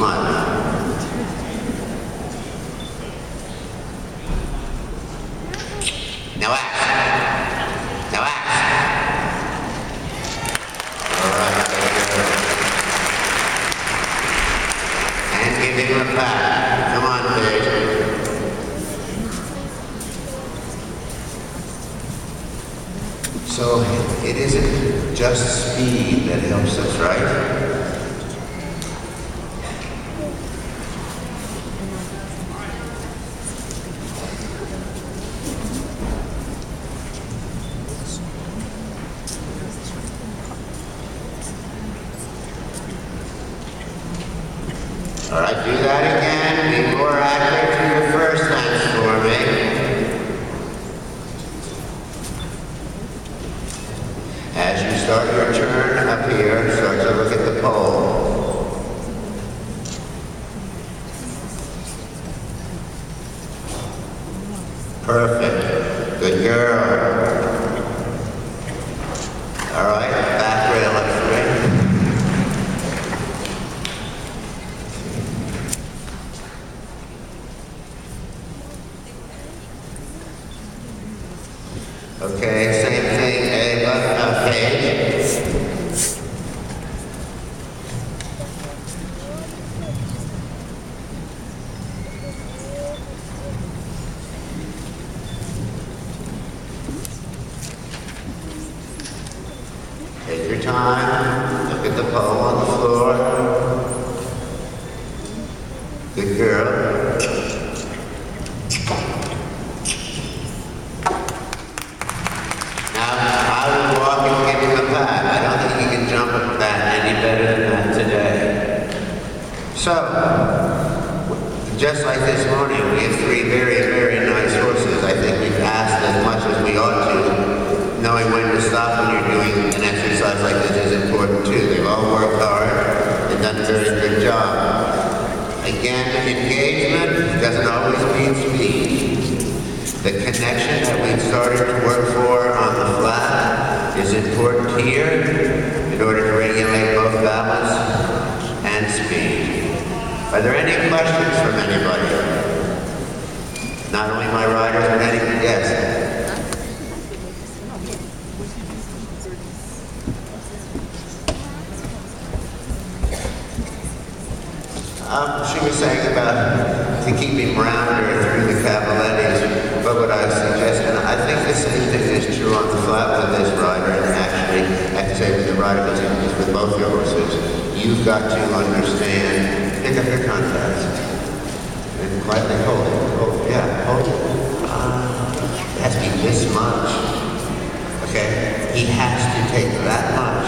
smiling. Now act. Now act. All right, and give him a pat. Come on, Dave. So it isn't just speed that helps us, right? All right, do that again. Be more accurate to your first fence for me. As you start your turn up here, start to look at the pole. Perfect. Good girl. All right, back rail up straight. Okay, same thing, Ava, page. Take your time, look at the pole on the floor. Good girl. So, just like this morning, we have three very, very nice horses. I think we've asked as much as we ought to. Knowing when to stop when you're doing an exercise like this is important too. They've all worked hard and done a very good job. Again, engagement doesn't always mean speed. The connection that we've started to work for on the flat is important here in order to regulate both balance and speed. Are there any questions from anybody? Not only my riders, but any, yes. She was saying about to keep him rounder through the cavalettis, but what I was suggesting, I think the same thing is true on the flat with this rider, and actually, I have to say with the rider, but it's with both your horses. You've got to understand, pick up your contacts, and quietly hold it, hold it. It has to be this much, okay? He has to take that much,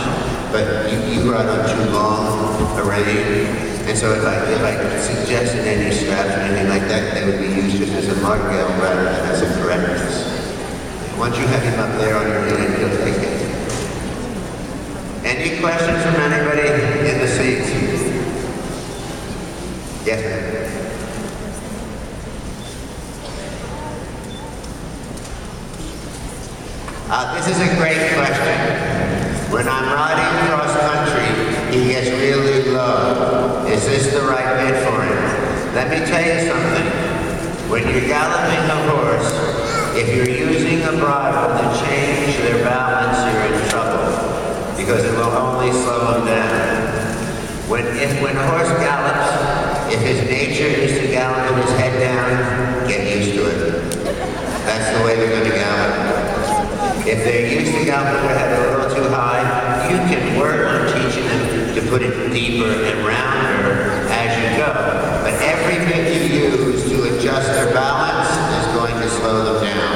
but you ride on too long a rein, and so if I suggested any straps or anything like that, they would be used just as a martingale rather than as a correctness. Once you have him up there on your rein, he'll take it. Any questions from anybody in the seats? Yes, ma'am. This is a great question. When I'm riding cross country, he gets really low. Is this the right bit for him? Let me tell you something. When you're galloping a horse, if you're using a bridle to change their balance, you're in trouble, because it will only slow them down. When a horse gallops, if his nature is to gallop with his head down, get used to it. That's the way they're going to gallop. If they're used to gallop with their head a little too high, you can work on teaching them to put it deeper and rounder as you go. But every bit you use to adjust their balance is going to slow them down.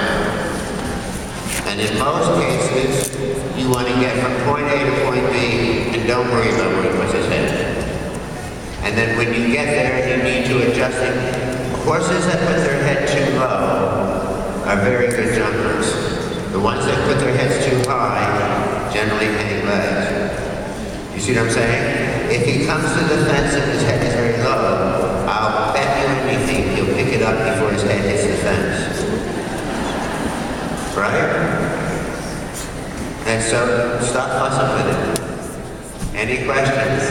And in most cases, you want to get from point A to point B, and don't worry about where he puts his head. And then when you get there, you need to adjust it. Horses that put their head too low are very good jumpers. The ones that put their heads too high generally hang legs. You see what I'm saying? If he comes to the fence and his head is very low, I'll bet you anything he'll pick it up before his head hits the fence. Right? And so, stop fussing with it. Any questions?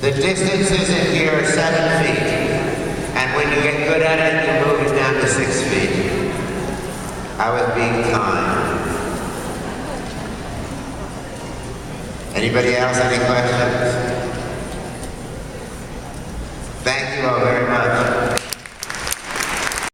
The distances in here are 7 feet. And when you get good at it, you move it down to 6 feet. I was being kind. Anybody else, any questions? Thank you all very